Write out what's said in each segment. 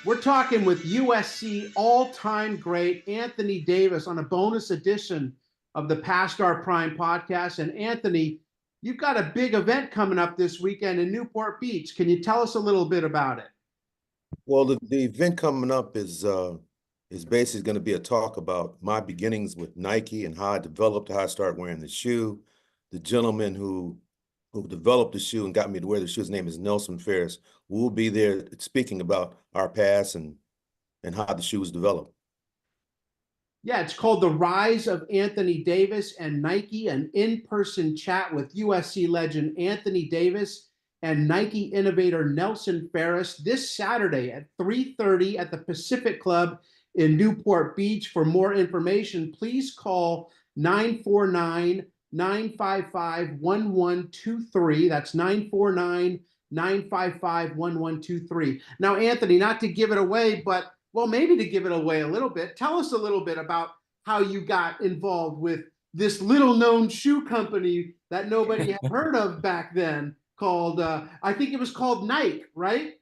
We're talking with USC all-time great Anthony Davis on a bonus edition of the Past Our Prime podcast. And Anthony, you've got a big event coming up this weekend in Newport Beach. Can you tell us a little bit about it? Well, the event coming up is basically going to be a talk about my beginnings with Nike and how I developed, how I started wearing the shoe. The gentleman who developed the shoe and got me to wear the shoe, his name is Nelson Ferris. We'll be there speaking about our past and how the shoe was developed. Yeah, it's called The Rise of Anthony Davis and Nike, an in-person chat with USC legend Anthony Davis and Nike innovator Nelson Ferris this Saturday at 3:30 at the Pacific Club in Newport Beach. For more information, please call 949-955-1123. That's 949-955-1123. Now, Anthony, not to give it away, but well, maybe to give it away a little bit, tell us a little bit about how you got involved with this little-known shoe company that nobody had heard of back then called, I think it was called Nike, right?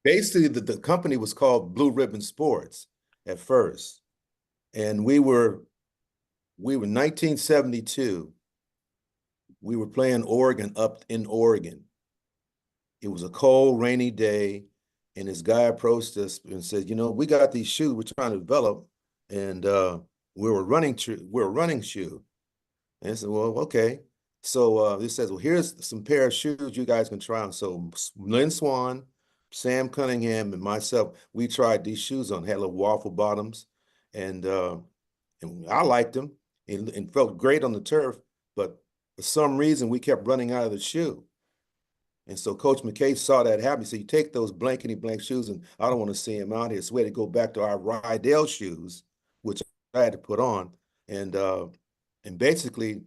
Basically, the company was called Blue Ribbon Sports at first. And we were 1972. We were playing Oregon up in Oregon. It was a cold, rainy day. And this guy approached us and said, you know, we got these shoes we're trying to develop, and we're a running shoe. And I said, well, okay. So he says, well, here's some pair of shoes you guys can try on. So Lynn Swan, Sam Cunningham, and myself, we tried these shoes on, had little waffle bottoms, and I liked them and felt great on the turf, but for some reason we kept running out of the shoe. And so Coach McKay saw that happen. He said, you take those blankety blank shoes, and I don't want to see him out here. So we had to go back to our Rydell shoes, which I had to put on. And basically,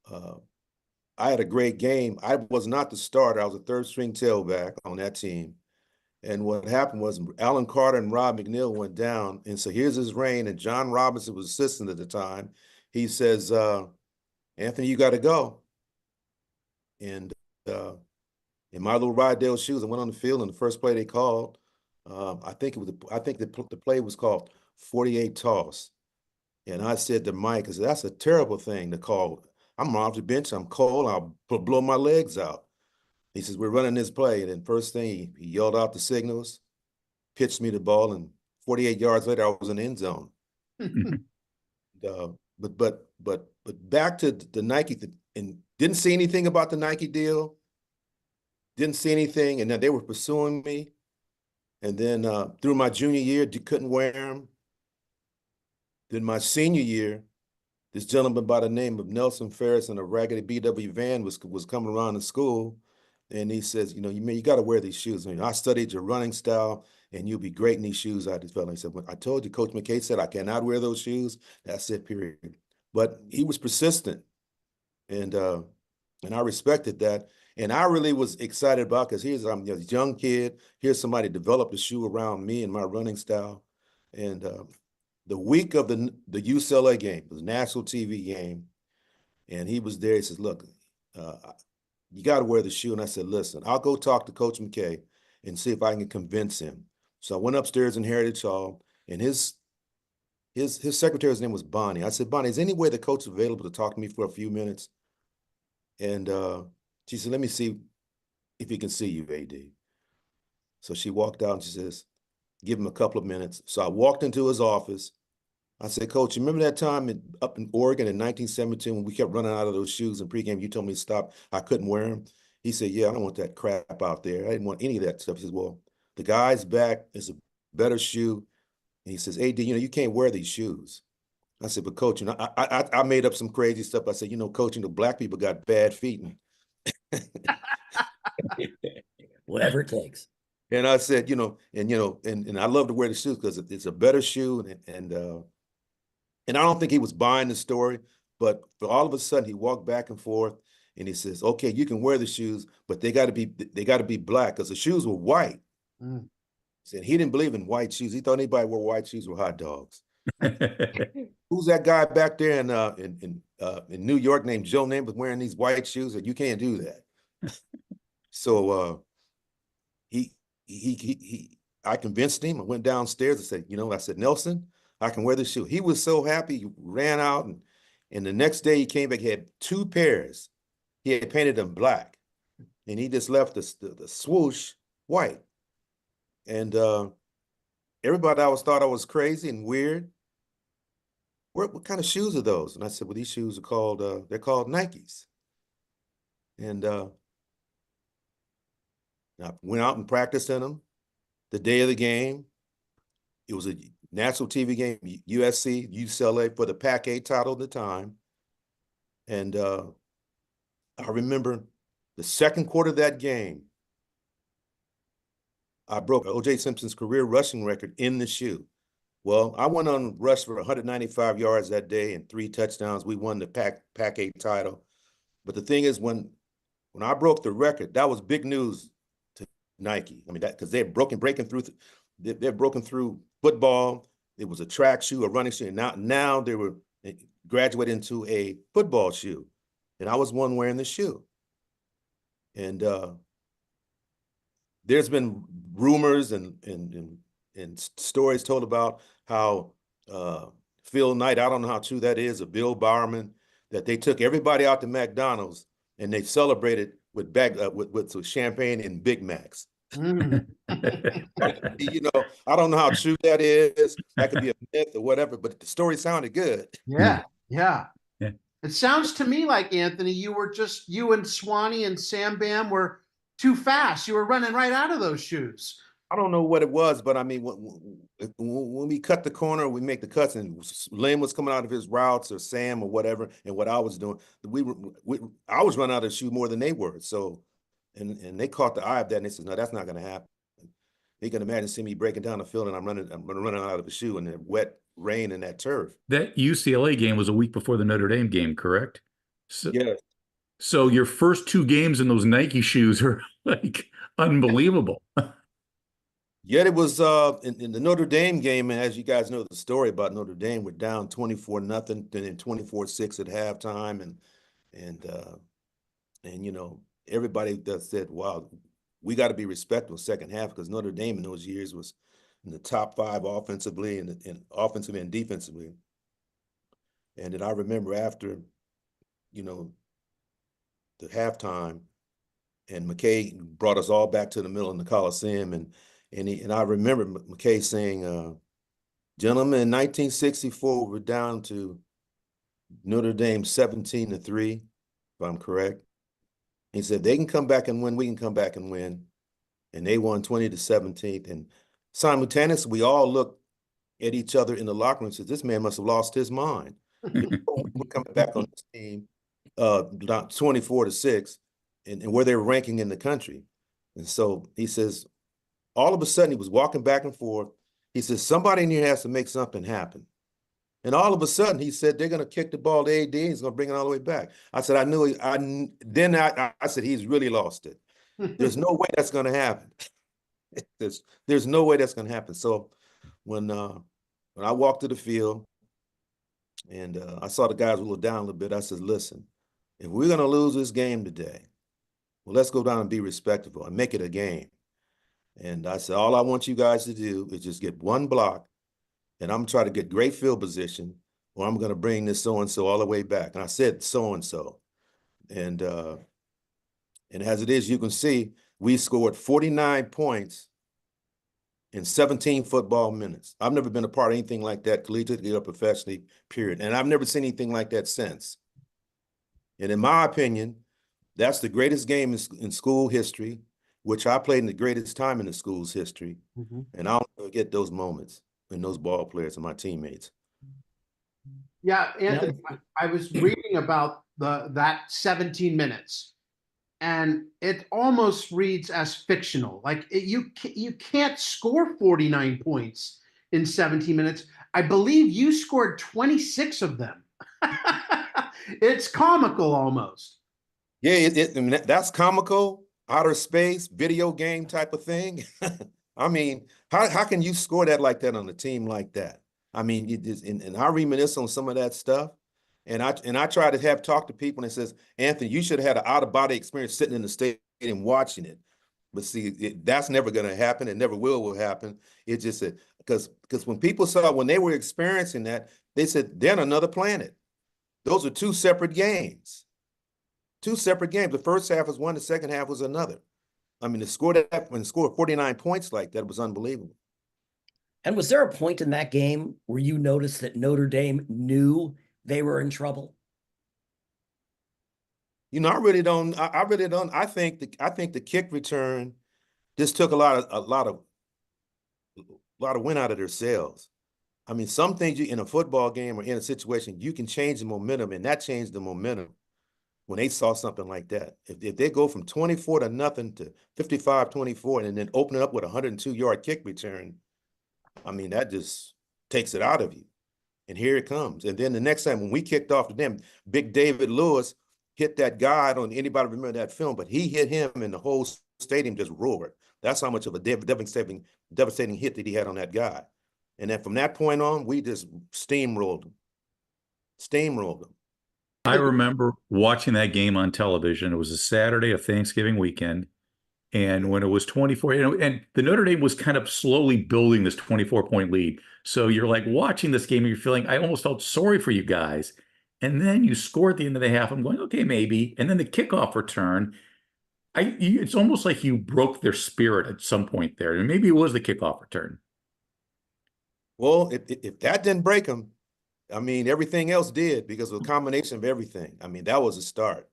I had a great game. I was not the starter. I was a third string tailback on that team. And what happened was Alan Carter and Rob McNeil went down. And so here's his reign. And John Robinson was assistant at the time. He says, Anthony, you got to go. And in my little Rydell shoes, I went on the field, and the first play they called, I think the play was called 48 toss. And I said to Mike, I said, that's a terrible thing to call. I'm off the bench, I'm cold, I'll blow my legs out. He says, we're running this play. And then first thing, he yelled out the signals, pitched me the ball, and 48 yards later, I was in the end zone. But back to the Nike, and didn't see anything about the Nike deal. Didn't see anything, and then they were pursuing me. And then through my junior year, couldn't wear them. Then my senior year, this gentleman by the name of Nelson Ferris in a raggedy BW van was coming around the school, and he says, you know, you got to wear these shoes. I mean, I studied your running style, and you'll be great in these shoes. I just felt like, he said, I told you, Coach McKay said I cannot wear those shoes. That's it, period. But he was persistent, and I respected that. And I really was excited about, because I'm a young kid. Here's somebody developed a shoe around me and my running style. And the week of the UCLA game, it was a national TV game, and he was there. He says, look, you got to wear the shoe. And I said, listen, I'll go talk to Coach McKay and see if I can convince him. So I went upstairs in Heritage Hall, and his secretary's name was Bonnie. I said, Bonnie, is any way the coach is available to talk to me for a few minutes? And she said, let me see if he can see you, AD. So she walked out and she says, give him a couple of minutes. So I walked into his office. I said, Coach, you remember that time up in Oregon in 1972 when we kept running out of those shoes in pregame? You told me to stop. I couldn't wear them. He said, yeah, I don't want that crap out there. I didn't want any of that stuff. He says, well, the guy's back. It's a better shoe. And he says, AD, you know, you can't wear these shoes. I said, but Coach, you know, I made up some crazy stuff. I said, you know, Coach, you know, black people got bad feet. Whatever it takes. And I said, you know, and I love to wear the shoes because it's a better shoe. And I don't think he was buying the story, but all of a sudden he walked back and forth and he says, okay, you can wear the shoes, but they got to be black, because the shoes were white. He said he didn't believe in white shoes. He thought anybody wore white shoes were hot dogs. Who's that guy back there in New York named Joe Namath wearing these white shoes? And you can't do that. So he I convinced him. I went downstairs and said, I said, Nelson, I can wear this shoe. He was so happy. He ran out, and the next day he came back. He had 2 pairs. He had painted them black, and he just left the swoosh white. And everybody thought I was crazy and weird. What kind of shoes are those? And I said, well, these shoes are called, they're called Nikes. And I went out and practiced in them. The day of the game, it was a national TV game, USC, UCLA, for the Pac-8 title at the time. And I remember the second quarter of that game, I broke O.J. Simpson's career rushing record in the shoe. Well, I went on rush for 195 yards that day and 3 touchdowns. We won the Pac-8 title. But the thing is, when I broke the record, that was big news to Nike. I mean, that because they're breaking through football. It was a track shoe, a running shoe, and now they were graduating into a football shoe, and I was one wearing the shoe. And there's been rumors and stories told about how Phil Knight, I don't know how true that is, or Bill Bowerman, that they took everybody out to McDonald's and they celebrated with with champagne and Big Macs. I don't know how true that is. That could be a myth or whatever, but the story sounded good. Yeah. It sounds to me like, Anthony, you and Swanee and Sam Bam were too fast. You were running right out of those shoes. I don't know what it was, but I mean, when we cut the corner, we make the cuts, and Lynn was coming out of his routes, or Sam, or whatever, and what I was doing, I was running out of the shoe more than they were. So, and they caught the eye of that, and they said, "No, that's not going to happen." They can imagine seeing me breaking down the field, and I'm running out of the shoe in the wet rain and that turf. That UCLA game was a week before the Notre Dame game, correct? Yeah. So your first 2 games in those Nike shoes are like unbelievable. Yeah, it was in the Notre Dame game, and as you guys know the story about Notre Dame, we're down 24-0, then 24-6 at halftime, and everybody that said, "Wow, we got to be respectful second half," because Notre Dame in those years was in the top 5 offensively and defensively. And then I remember after, the halftime, and McKay brought us all back to the middle in the Coliseum, and I remember McKay saying, "Gentlemen, in 1964, we're down to Notre Dame 17-3, if I'm correct." He said, "They can come back and win, we can come back and win." And they won 20-17. And simultaneously, we all looked at each other in the locker room and said, "This man must have lost his mind." We're coming back on this team, 24-6, and where they were ranking in the country. And so he says, all of a sudden, he was walking back and forth. He says, "Somebody in here has to make something happen." And all of a sudden, he said, "They're going to kick the ball to AD, and he's going to bring it all the way back." I said, I said, "He's really lost it. There's no way that's going to happen." There's no way that's going to happen. So when I walked to the field and I saw the guys a little down a little bit, I said, "Listen, if we're going to lose this game today, well, let's go down and be respectable and make it a game." And I said, "All I want you guys to do is just get 1 block, and I'm trying to get great field position, or I'm going to bring this so-and-so all the way back." And I said so-and-so. And as it is, you can see, we scored 49 points in 17 football minutes. I've never been a part of anything like that, collegiately or professionally, period. And I've never seen anything like that since. And in my opinion, that's the greatest game in school history, which I played in the greatest time in the school's history. And I'll never forget those moments and those ball players and my teammates. Yeah, Anthony, I was reading about that 17 minutes, and it almost reads as fictional. Like you can't score 49 points in 17 minutes. I believe you scored 26 of them. It's comical almost. Yeah, I mean, that's comical, outer space, video game type of thing. I mean, how can you score that like that on a team like that? I mean, and I reminisce on some of that stuff. And I try to talk to people, and it says, "Anthony, you should have had an out-of-body experience sitting in the stadium watching it." But see, that's never going to happen. It never will happen. It's just because when people saw, when they were experiencing that, they said, they're on another planet. Those are two separate games. Two separate games. The first half was one, the second half was another. I mean, when scored 49 points like that was unbelievable. And was there a point in that game where you noticed that Notre Dame knew they were in trouble? You know, I really don't. I think the kick return just took a lot of wind out of their sails. I mean, some things in a football game or in a situation, you can change the momentum, and that changed the momentum when they saw something like that. If they go from 24-0 to 55-24 and then open it up with a 102-yard kick return, I mean, that just takes it out of you. And here it comes. And then the next time when we kicked off to them, Big David Lewis hit that guy. I don't know anybody remember that film, but he hit him and the whole stadium just roared. That's how much of a devastating hit that he had on that guy. And then from that point on, we just steamrolled him. I remember watching that game on television. It was a Saturday of Thanksgiving weekend. And when it was 24, and the Notre Dame was kind of slowly building this 24-point lead. So you're like watching this game and you're feeling, I almost felt sorry for you guys. And then you score at the end of the half. I'm going, okay, maybe. And then the kickoff return, it's almost like you broke their spirit at some point there. And maybe it was the kickoff return. Well, if that didn't break them, I mean, everything else did, because of a combination of everything. I mean, that was a start.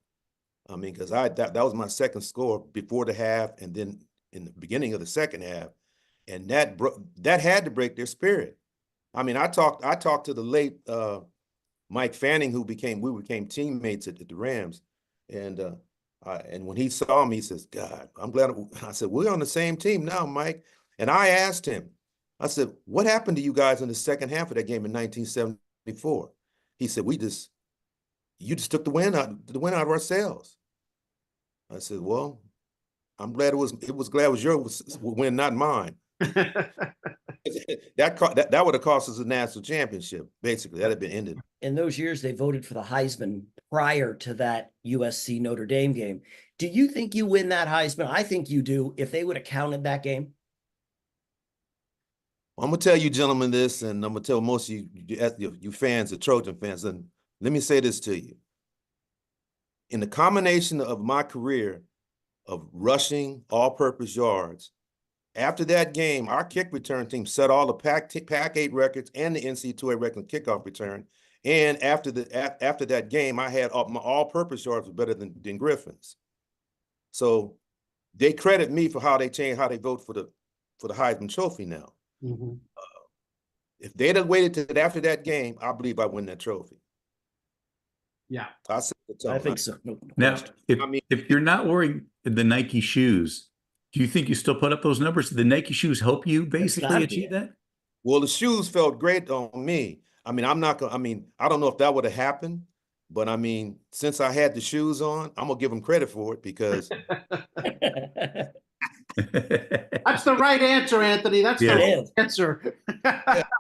I mean, because that was my second score before the half, and then in the beginning of the second half, and that had to break their spirit. I mean, I talked to the late Mike Fanning, we became teammates at the Rams, and when he saw me, he says, "God, I'm glad." I said, "We're on the same team now, Mike." And I asked him, I said, "What happened to you guys in the second half of that game in 1974?" He said, "You just took the wind out of our sails." I said, "Well, I'm glad it was your win, not mine." That would have cost us a national championship. Basically, that had been ended. In those years, they voted for the Heisman prior to that USC Notre Dame game. Do you think you win that Heisman? I think you do. If they would have counted that game. I'm gonna tell you, gentlemen, this, and I'm gonna tell most of you fans, the Trojan fans, and let me say this to you. In the combination of my career of rushing all-purpose yards, after that game, our kick return team set all the Pac-8 records and the NCAA record kickoff return. And after that game, I had my all-purpose yards were better than Griffin's. So they credit me for how they vote for the Heisman Trophy now. Mm-hmm. If they'd have waited till after that game, I believe I win that trophy. Yeah, I think so. No Now, question. if you're not wearing the Nike shoes, do you think you still put up those numbers? Did the Nike shoes help you basically achieve that? Well, the shoes felt great on me. I mean, I don't know if that would have happened, but I mean, since I had the shoes on, I'm gonna give them credit for it, because that's the right answer, Anthony. That's the right answer.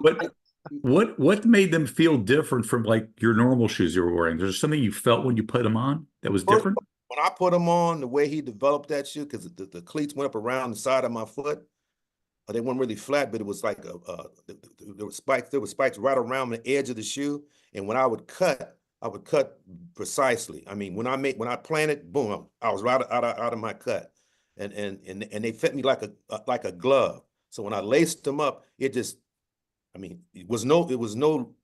But what made them feel different from like your normal shoes you were wearing? There's something you felt when you put them on that was different? When I put them on, the way he developed that shoe, because the cleats went up around the side of my foot. They weren't really flat, but it was like there were spikes right around the edge of the shoe. And when I would cut precisely. I mean, when I planted, boom, I was right out of my cut. And they fit me like a glove. So when I laced them up, it was no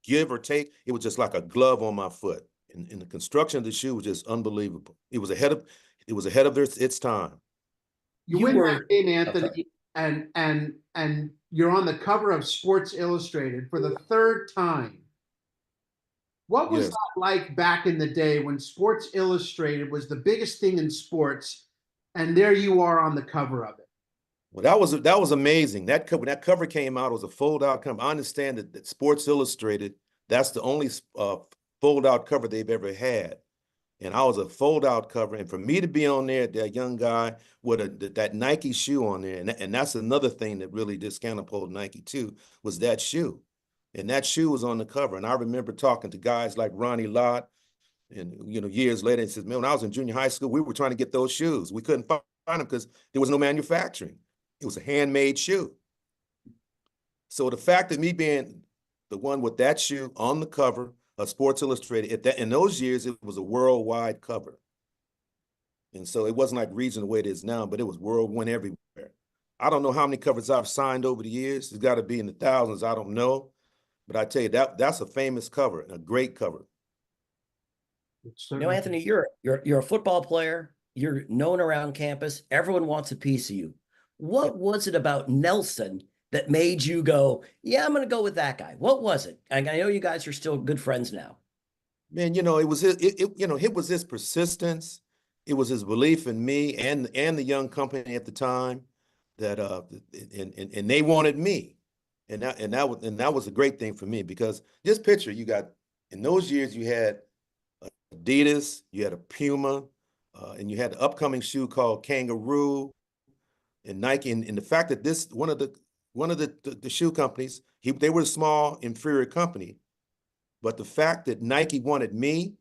give or take. It was just like a glove on my foot. And the construction of the shoe was just unbelievable. It was ahead of its time. You win that game, Anthony, and you're on the cover of Sports Illustrated for the third time. What was that like back in the day when Sports Illustrated was the biggest thing in sports, and there you are on the cover of it? Well, that was amazing. When that cover came out, it was a fold-out cover. I understand that Sports Illustrated, that's the only fold-out cover they've ever had. And I was a fold-out cover. And for me to be on there, that young guy with that Nike shoe on there, and that's another thing that really just catapulted Nike too, was that shoe. And that shoe was on the cover. And I remember talking to guys like Ronnie Lott, and years later, he says, "Man, when I was in junior high school, we were trying to get those shoes. We couldn't them because there was no manufacturing. It was a handmade shoe. So the fact of me being the one with that shoe on the cover of Sports Illustrated, in those years, it was a worldwide cover. And so it wasn't like regional the way it is now, but it was world, went everywhere. I don't know how many covers I've signed over the years. It's got to be in the thousands. I don't know. But I tell you, that's a famous cover, a great cover. Anthony, you're a football player. You're known around campus. Everyone wants a piece of you. What was it about Nelson that made you go, yeah, I'm going to go with that guy? What was it? And I know you guys are still good friends now. Man, it was it was his persistence. It was his belief in me and the young company at the time that and they wanted me. And that was a great thing for me, because just picture, you got, in those years you had Adidas, you had a Puma, and you had the upcoming shoe called Kangaroo, and Nike, and the fact that this one of the shoe companies, they were a small inferior company, but the fact that Nike wanted me,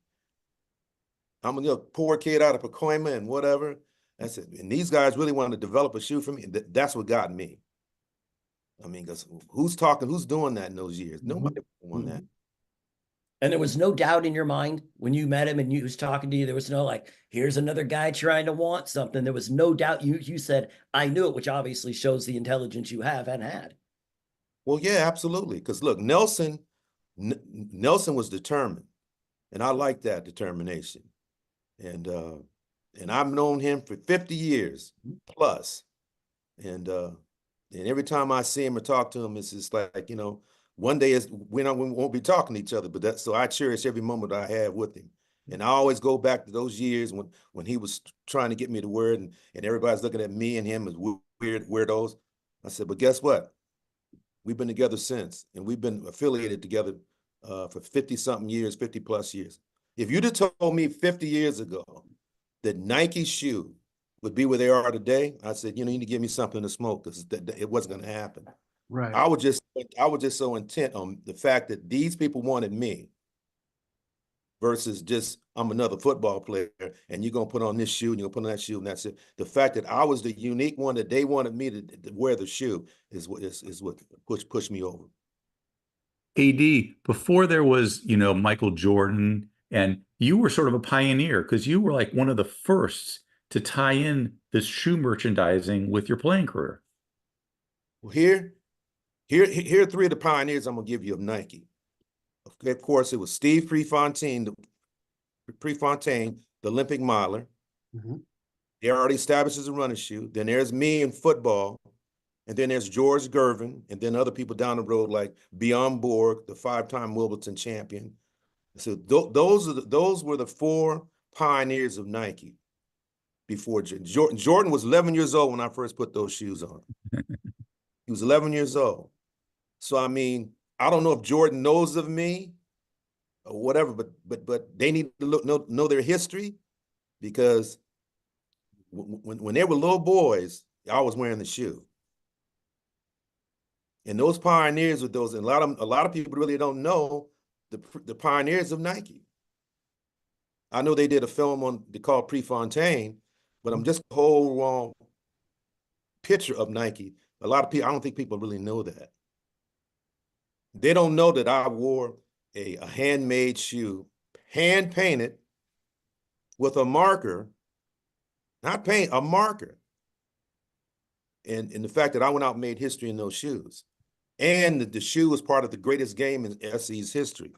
I'm a poor kid out of Pacoima and whatever, that's it. And these guys really wanted to develop a shoe for me. That's what got me. I mean, because who's doing that in those years? Nobody won that. And there was no doubt in your mind when you met him and he was talking to you. There was no like, here's another guy trying to want something. There was no doubt. You said, I knew it, which obviously shows the intelligence you have and had. Well, yeah, absolutely. Because look, Nelson was determined, and I like that determination. And I've known him for 50 years plus, and every time I see him or talk to him, it's just like, one day we won't be talking to each other, but so I cherish every moment I have with him. And I always go back to those years when he was trying to get me the word, and everybody's looking at me and him as weirdos. I said, but guess what? We've been together since, and we've been affiliated together for 50-something years, 50 plus years. If you'd have told me 50 years ago that Nike shoe would be where they are today, I said, you need to give me something to smoke, because it wasn't going to happen. Right. I was just so intent on the fact that these people wanted me versus just, I'm another football player and you're going to put on this shoe and you're going to put on that shoe, and that's it. The fact that I was the unique one that they wanted me to wear the shoe is what pushed me over. AD, before there was, Michael Jordan, and you were sort of a pioneer because you were like one of the first to tie in this shoe merchandising with your playing career. Well, here are three of the pioneers I'm going to give you of Nike. Of course, it was Steve Prefontaine, the Olympic miler. Mm-hmm. He already established as a running shoe. Then there's me in football. And then there's George Gervin, and then other people down the road like Bjorn Borg, the 5-time Wimbledon champion. So those were the four pioneers of Nike before Jordan. Jordan was 11 years old when I first put those shoes on. He was 11 years old. So, I mean, I don't know if Jordan knows of me or whatever, but they need to know their history, because when they were little boys, I was wearing the shoe. And those pioneers with those, and a lot of people really don't know the pioneers of Nike. I know they did a film they called Prefontaine, but I'm just a whole wrong picture of Nike. A lot of people, I don't think people really know that. They don't know that I wore a handmade shoe, hand painted with a marker, not paint, a marker. And the fact that I went out and made history in those shoes. And the shoe was part of the greatest game in SC's history.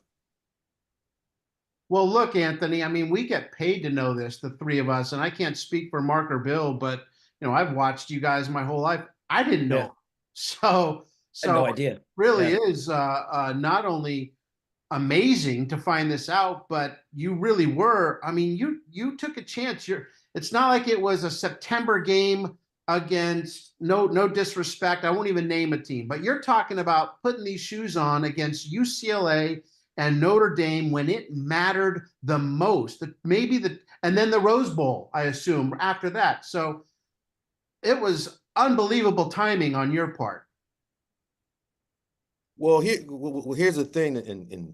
Well, look, Anthony, I mean, we get paid to know this, the three of us, and I can't speak for Mark or Bill, but, I've watched you guys my whole life. I didn't know. Yeah. So I had no idea. It really is not only amazing to find this out, but you really were. I mean, you took a chance. It's not like it was a September game against, no disrespect, I won't even name a team, but you're talking about putting these shoes on against UCLA and Notre Dame when it mattered the most. And then the Rose Bowl, I assume, after that. So it was unbelievable timing on your part. Well, here's the thing, and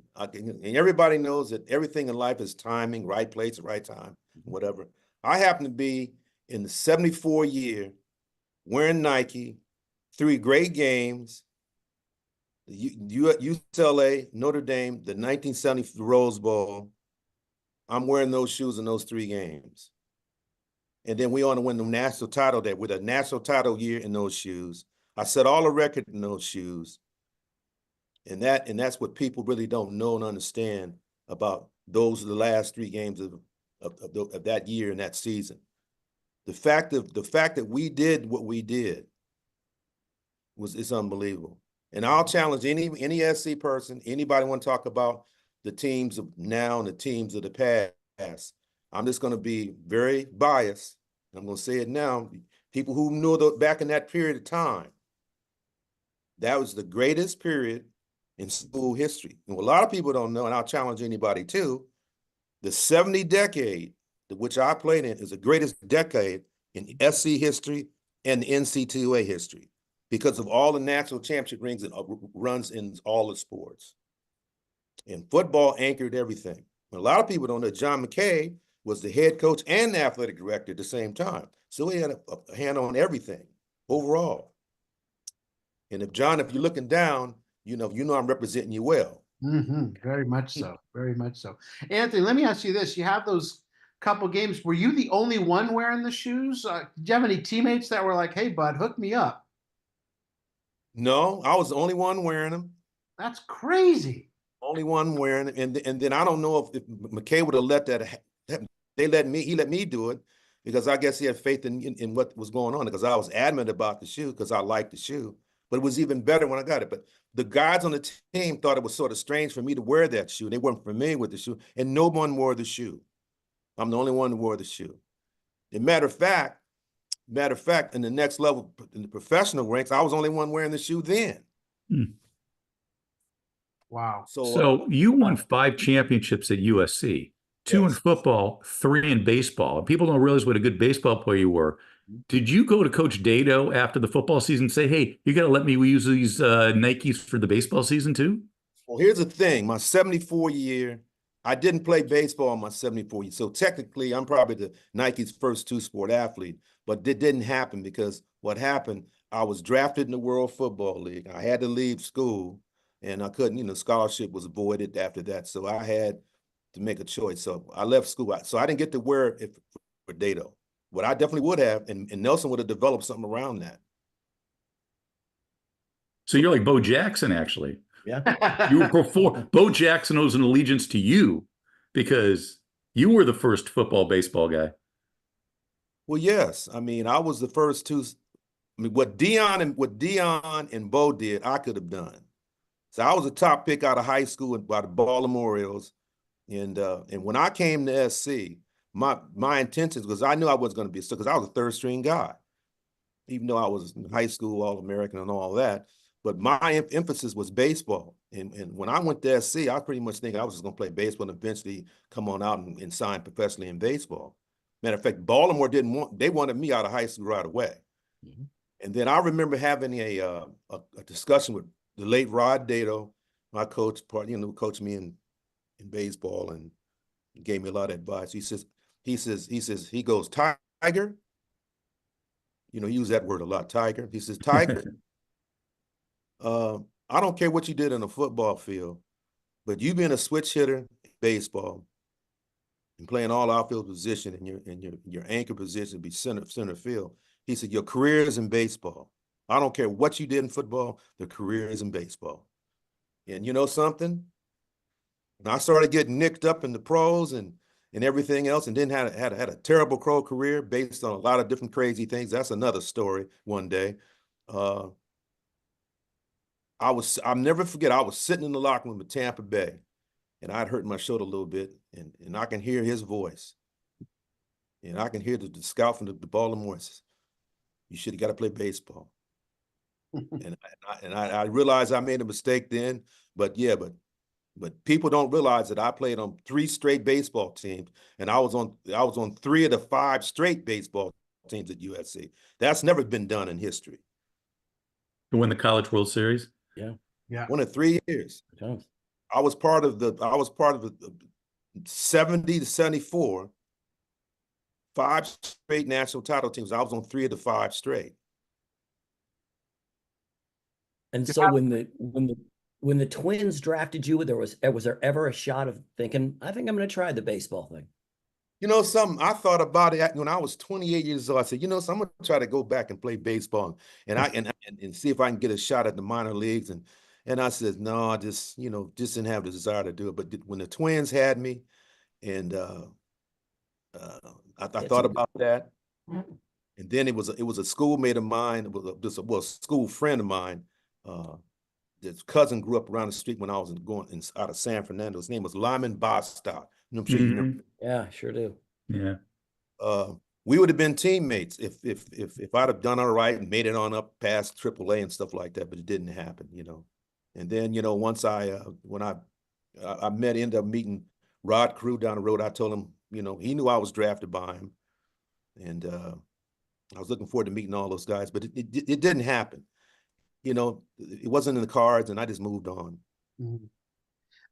everybody knows that everything in life is timing, right place, right time, whatever. I happen to be in the 74 year, wearing Nike, 3 great games, UCLA, Notre Dame, the 1970 Rose Bowl. I'm wearing those shoes in those 3 games. And then we on to win the national title there with a national title year in those shoes. I set all the record in those shoes. And that's what people really don't know and understand about those are the last 3 games of that year and that season. The fact that we did what we did it's unbelievable. And I'll challenge any SC person, anybody want to talk about the teams of now and the teams of the past. I'm just going to be very biased. I'm going to say it now. People who knew back in that period of time, that was the greatest period in school history. And what a lot of people don't know, and I'll challenge anybody too, the 70 decade, which I played in, is the greatest decade in SC history and the NCAA history because of all the national championship rings and runs in all the sports. And football anchored everything. And a lot of people don't know John McKay was the head coach and the athletic director at the same time. So he had a hand on everything overall. And if you're looking down, you know I'm representing you well. Very much so. Very much so. Anthony, let me ask you this. You have those couple games. Were you the only one wearing the shoes? Did you have any teammates that were like, hey, bud, hook me up? No, I was the only one wearing them. That's crazy. Only one wearing them. And then I don't know if McKay would have let that happen. He let me do it because I guess he had faith in what was going on because I was adamant about the shoe because I liked the shoe. But it was even better when I got it. But the guys on the team thought it was sort of strange for me to wear that shoe. They weren't familiar with the shoe, and no one wore the shoe. I'm the only one who wore the shoe. As matter of fact, in the next level, in the professional ranks, I was the only one wearing the shoe then. Wow. So you won 5 championships at USC, 2 in football, 3 in baseball. And people don't realize what a good baseball player you were. Did you go to Coach Dado after the football season and say, hey, you got to let me use these Nikes for the baseball season too? Well, here's the thing. My 74 year, I didn't play baseball in my 74 year. So technically, I'm probably the Nike's first 2-sport athlete. But it didn't happen because what happened, I was drafted in the World Football League. I had to leave school, and I couldn't, scholarship was avoided after that. So I had to make a choice. So I left school. So I didn't get to wear it for Dado. What I definitely would have, and Nelson would have developed something around that. So you're like Bo Jackson, actually. Yeah. You were before Bo Jackson owes an allegiance to you because you were the first football baseball guy. Well, yes. I mean, I was the first 2. I mean, what Dion and Bo did, I could have done. So I was a top pick out of high school by the Baltimore Orioles, and when I came to SC. My intentions, because I knew I was going to be, because I was a 3rd string guy, even though I was in high school, All-American and all that. But my emphasis was baseball. And when I went to SC, I pretty much think I was just going to play baseball and eventually come on out and sign professionally in baseball. Matter of fact, Baltimore they wanted me out of high school right away. And then I remember having a discussion with the late Rod Dado, my coach, coached me in baseball and gave me a lot of advice. He goes, Tiger, he used that word a lot, Tiger. He says, Tiger, I don't care what you did in a football field, but you being a switch hitter in baseball and playing all outfield position and your anchor position be center field. He said, your career is in baseball. I don't care what you did in football, the career is in baseball. And you know something? And I started getting nicked up in the pros and everything else, and then had a terrible pro career based on a lot of different crazy things. That's another story one day. I'll never forget, I was sitting in the locker room at Tampa Bay, and I'd hurt my shoulder a little bit, and I can hear his voice. And I can hear the scout from the Baltimore says, you should have got to play baseball. and I realized I made a mistake then, but people don't realize that I played on 3 straight baseball teams, and I was on 3 of the 5 straight baseball teams at USC. That's never been done in history. To win the College World Series? Yeah. 1 in 3 years. Yeah. I was part of the 70 to 74 5 straight national title teams. I was on 3 of the 5 straight. And so when the Twins drafted you, was there ever a shot of thinking, I think I'm going to try the baseball thing? You know, something I thought about it when I was 28 years old. I said, you know, so I'm going to try to go back and play baseball and see if I can get a shot at the minor leagues. And I said, no, I just didn't have the desire to do it. But when the Twins had me, and I thought about that, and then it was a schoolmate of mine. It was a school friend of mine. His cousin grew up around the street when I was out of San Fernando. His name was Lyman Bostock. I'm sure you know. Yeah, sure do. Yeah. We would have been teammates if I'd have done all right and made it on up past AAA and stuff like that, but it didn't happen, And then, once when I ended up meeting Rod Crew down the road, I told him, he knew I was drafted by him. And I was looking forward to meeting all those guys, but it didn't happen. It wasn't in the cards, and I just moved on. Mm-hmm.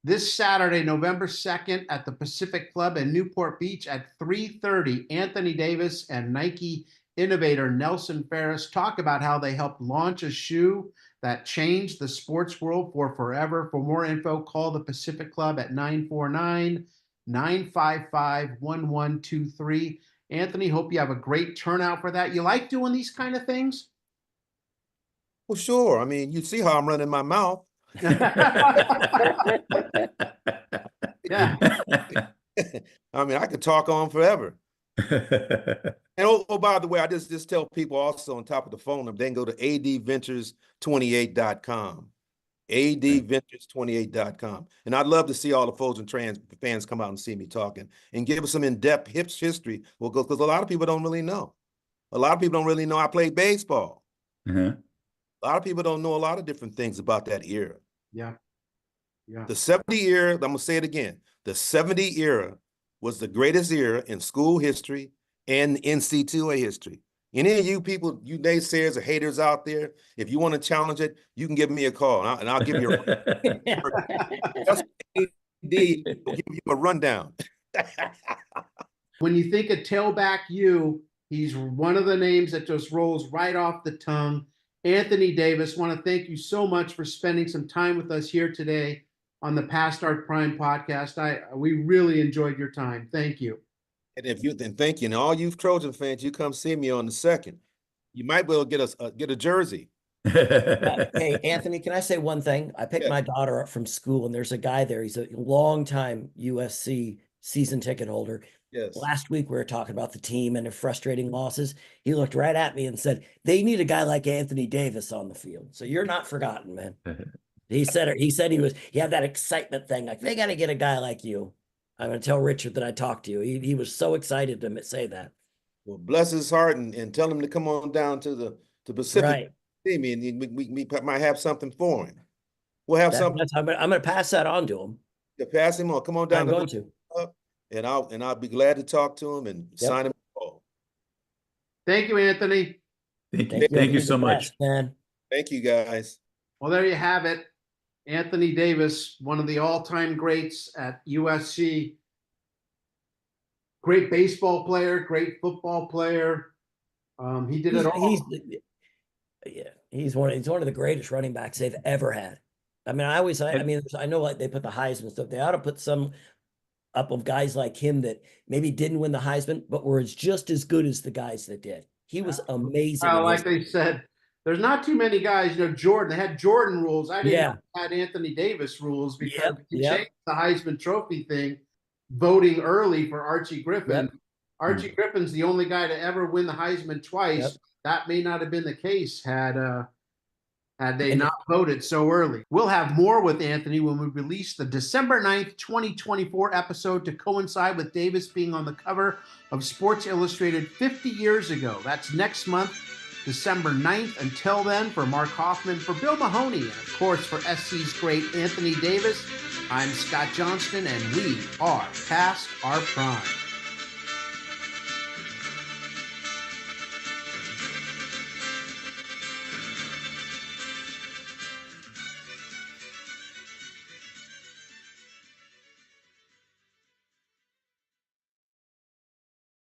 This Saturday, November 2nd, at the Pacific Club in Newport Beach at 3:30, Anthony Davis and Nike innovator Nelson Ferris talk about how they helped launch a shoe that changed the sports world for forever. For more info, call the Pacific Club at 949-955-1123. Anthony, hope you have a great turnout for that. You like doing these kind of things? Well, sure. I mean, you see how I'm running my mouth. Yeah. I mean, I could talk on forever. And by the way, I just tell people also on top of the phone, they can go to ADventures28.com. ADventures28.com. And I'd love to see all the folks and fans come out and see me talking and give us some in-depth history. Well, because a lot of people don't really know. A lot of people don't really know I played baseball. Mm-hmm. A lot of people don't know a lot of different things about that era. Yeah. Yeah. The 70 era, I'm going to say it again. The 70 era was the greatest era in school history and NCAA history. Any of you people, you naysayers or haters out there, if you want to challenge it, you can give me a call and I'll give you give you a rundown. When you think of Tailback U, he's one of the names that just rolls right off the tongue. Anthony Davis, want to thank you so much for spending some time with us here today on the Past Art Prime podcast. We really enjoyed your time. Thank you. And thank you. And all you Trojan fans, you come see me on the 2nd. You might be able to get a jersey. Hey, Anthony, can I say one thing? I picked my daughter up from school, and there's a guy there. He's a longtime USC season ticket holder. Yes. Last week, we were talking about the team and their frustrating losses. He looked right at me and said, they need a guy like Anthony Davis on the field. So you're not forgotten, man. He said he had that excitement thing. Like, they got to get a guy like you. I'm going to tell Richard that I talked to you. He was so excited to say that. Well, bless his heart and tell him to come on down to Pacific. Right. See me, and we might have something for him. We'll have something. I'm going to pass that on to him. To pass him on. Come on down. I'm going to. And I'll be glad to talk to him and sign him. Thank you, Anthony. Thank you so much, man. Thank you, guys. Well, there you have it. Anthony Davis, one of the all-time greats at USC. Great baseball player, great football player. He did it all. He's one of the greatest running backs they've ever had. I mean, I know like they put the Heisman stuff. They ought to put some up of guys like him that maybe didn't win the Heisman, but were just as good as the guys that did. He was amazing. Like they said, there's not too many guys. Jordan, they had Jordan rules. I didn't know they had Anthony Davis rules because they changed the Heisman Trophy thing, voting early for Archie Griffin. Archie Griffin's the only guy to ever win the Heisman twice. That may not have been the case had they not voted so early. We'll have more with Anthony when we release the December 9th, 2024 episode to coincide with Davis being on the cover of Sports Illustrated 50 years ago. That's next month, December 9th. Until then, for Mark Hoffman, for Bill Mahoney, and of course for SC's great Anthony Davis, I'm Scott Johnston, and we are Past Our Prime.